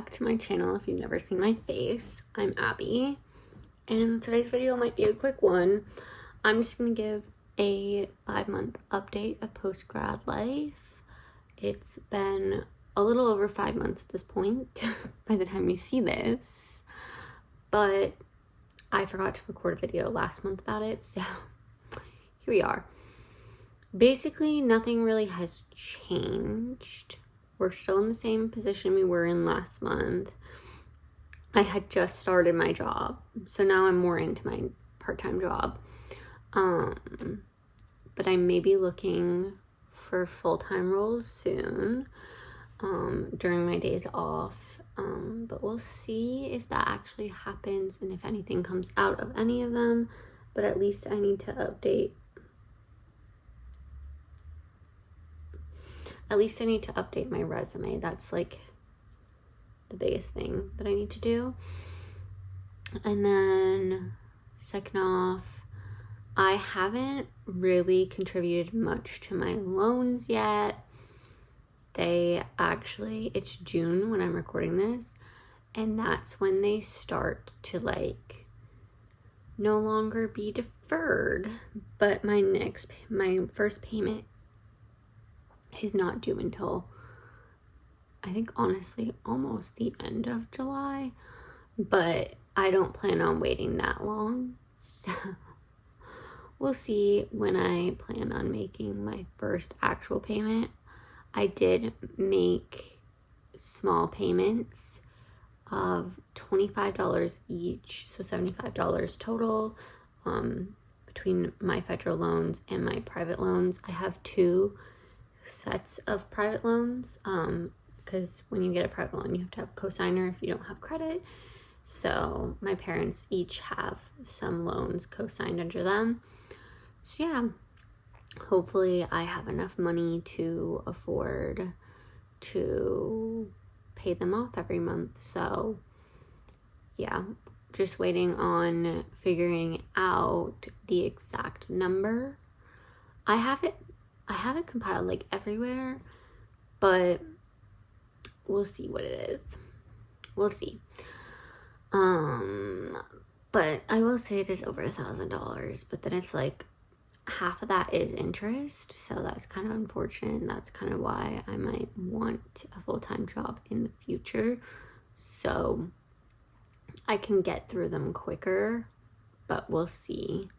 back to my channel if you've never seen my face. I'm Abby, and today's video might be a quick one. I'm just going to give a 5-month update of post-grad life. It's been a little over 5 months at this point by the time you see this, but I forgot to record a video last month about it, so here we are. Basically, nothing really has changed. We're still in the same position we were in last month. I had just started my job, so now I'm more into my part-time job. But I may be looking for full-time roles soon, during my days off. But we'll see if that actually happens and if anything comes out of any of them. But at least I need to update. At least I need to update my resume. That's like the biggest thing that I need to do. And then second off, I haven't really contributed much to my loans yet. It's June when I'm recording this, and that's when they start to like no longer be deferred. But my first payment is not due until, I think, honestly, almost the end of July, but I don't plan on waiting that long, so we'll see when I plan on making my first actual payment. I did make small payments of $25 each, so $75 total, between my federal loans and my private loans. I have 2 sets of private loans, because when you get a private loan, you have to have a cosigner if you don't have credit. So my parents each have some loans co-signed under them. So yeah, hopefully I have enough money to afford to pay them off every month. So yeah, just waiting on figuring out the exact number. I haven't compiled like everywhere, but we'll see what it is. We'll see. But I will say it is over $1,000, but then it's like half of that is interest, so that's kind of unfortunate, and that's kind of why I might want a full-time job in the future, so I can get through them quicker, but we'll see.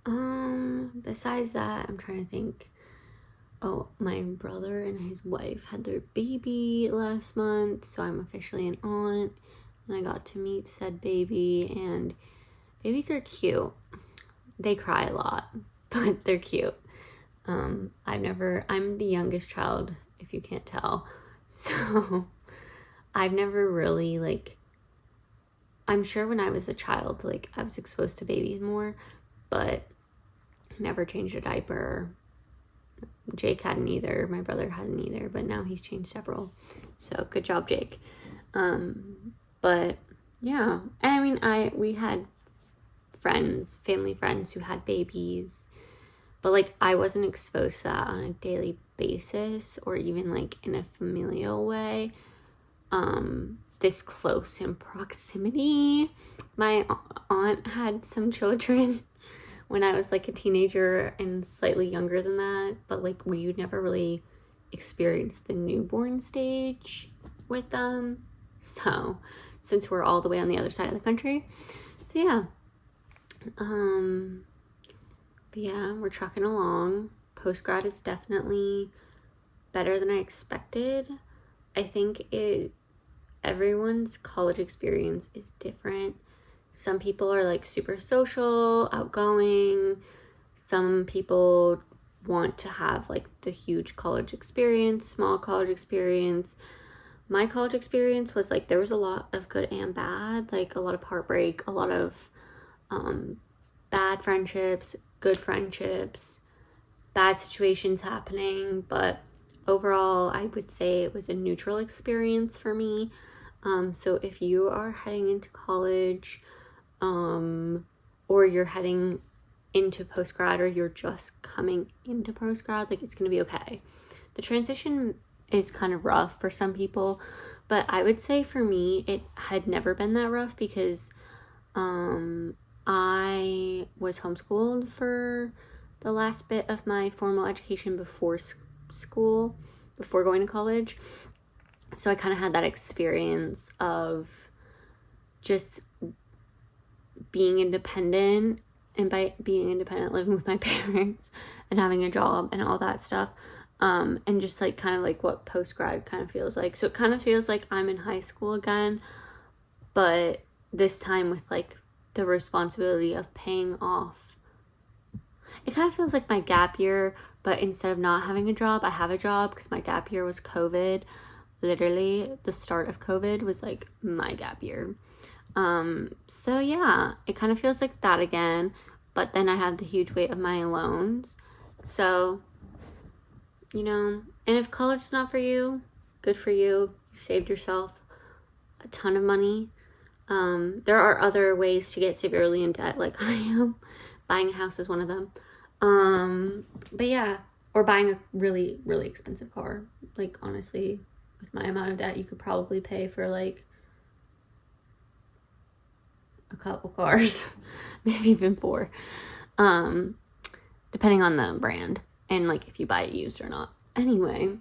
Besides that, I'm trying to think. Oh, my brother and his wife had their baby last month, so I'm officially an aunt, and I got to meet said baby, and babies are cute. They cry a lot, but they're cute. I'm the youngest child, if you can't tell, so I've never really, like, I'm sure when I was a child, like, I was exposed to babies more, but never changed a diaper. Jake hadn't either, my brother hadn't either, but now he's changed several, so good job, Jake. But yeah, and I mean, we had family friends who had babies, but like I wasn't exposed to that on a daily basis or even like in a familial way, this close in proximity. My aunt had some children when I was like a teenager and slightly younger than that, but like we never really experienced the newborn stage with them, so since we're all the way on the other side of the country. So yeah, but yeah, we're trucking along. Post-grad is definitely better than I expected. I think everyone's college experience is different. Some people are like super social, outgoing. Some people want to have like the huge college experience, small college experience. My college experience was like, there was a lot of good and bad, like a lot of heartbreak, a lot of bad friendships, good friendships, bad situations happening. But overall, I would say it was a neutral experience for me. So if you are heading into college, or you're heading into post-grad, or you're just coming into post-grad, like, it's gonna be okay. The transition is kind of rough for some people, But I would say for me, it had never been that rough because I was homeschooled for the last bit of my formal education before school, before going to college. So I kind of had that experience of just being independent, and by being independent, living with my parents and having a job and all that stuff. And just like kind of like what post-grad kind of feels like. So it kind of feels like I'm in high school again, but this time with like the responsibility of paying off. It kind of feels like my gap year, but instead of not having a job, I have a job because my gap year was COVID. Literally, the start of COVID was like my gap year. So yeah, it kind of feels like that again, but then I have the huge weight of my loans. So, you know, and if college is not for you, good for you. You saved yourself a ton of money. There are other ways to get severely in debt, like I am. Buying a house is one of them. But yeah, or buying a really, really expensive car. Like, honestly, with my amount of debt, you could probably pay for like a couple cars, maybe even 4, depending on the brand and like if you buy it used or not. Anyway,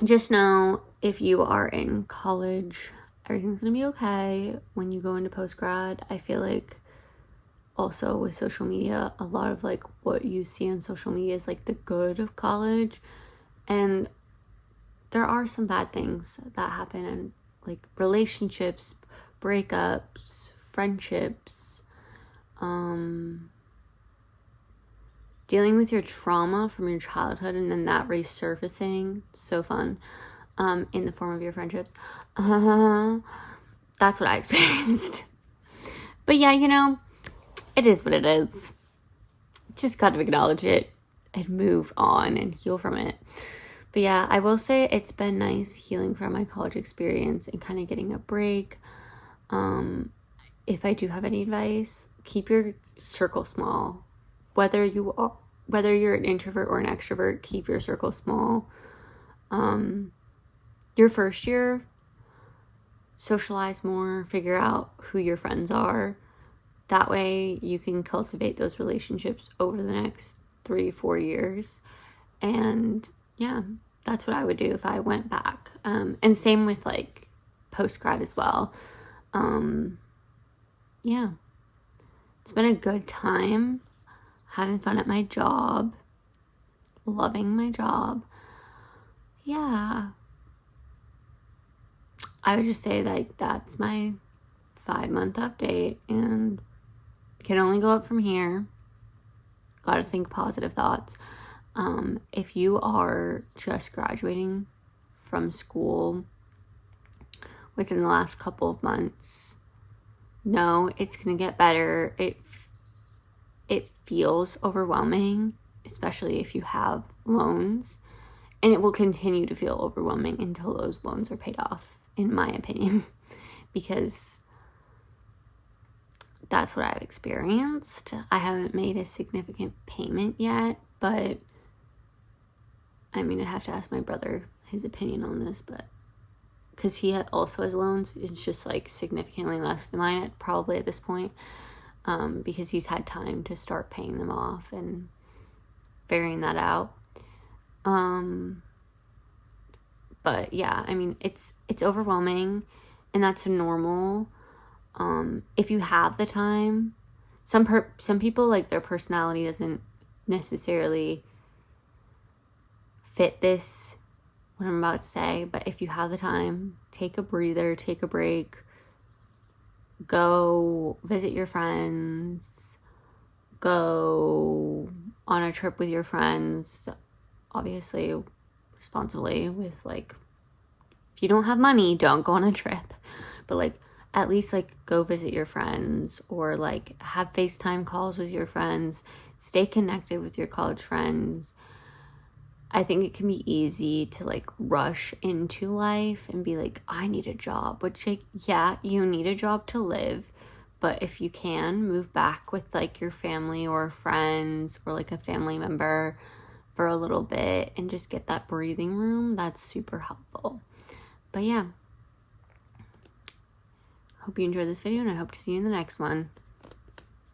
just know if you are in college, everything's gonna be okay when you go into post-grad. I feel like also with social media, a lot of like what you see on social media is like the good of college, and there are some bad things that happen in like relationships, breakups, friendships, dealing with your trauma from your childhood and then that resurfacing. So fun. In the form of your friendships. That's what I experienced. But yeah, you know, it is what it is. Just got to acknowledge it and move on and heal from it. But yeah, I will say it's been nice healing from my college experience and kind of getting a break. If I do have any advice, keep your circle small. Whether you're an introvert or an extrovert, keep your circle small. Your first year, socialize more, figure out who your friends are. That way you can cultivate those relationships over the next 3-4 years. And yeah, that's what I would do if I went back. And same with like post-grad as well. Yeah, it's been a good time, having fun at my job, loving my job. Yeah, I would just say like that's my 5-month update, and can only go up from here. Gotta think positive thoughts. If you are just graduating from school within the last couple of months, no, it's gonna get better. It feels overwhelming, especially if you have loans, and it will continue to feel overwhelming until those loans are paid off, in my opinion, because that's what I've experienced. I haven't made a significant payment yet, but I mean, I'd have to ask my brother his opinion on this, but because he also has loans, it's just like significantly less than mine probably at this point, because he's had time to start paying them off and figuring that out. But yeah, I mean, it's overwhelming, and that's normal. If you have the time, some people, like, their personality doesn't necessarily fit this, what I'm about to say, but if you have the time, take a breather, take a break, go visit your friends, go on a trip with your friends, obviously responsibly, with like, if you don't have money, don't go on a trip, but like at least like go visit your friends, or like have FaceTime calls with your friends, stay connected with your college friends. I think it can be easy to like rush into life and be like, I need a job, which, like, yeah, you need a job to live, but if you can move back with like your family or friends or like a family member for a little bit and just get that breathing room, that's super helpful. But yeah, hope you enjoyed this video, and I hope to see you in the next one.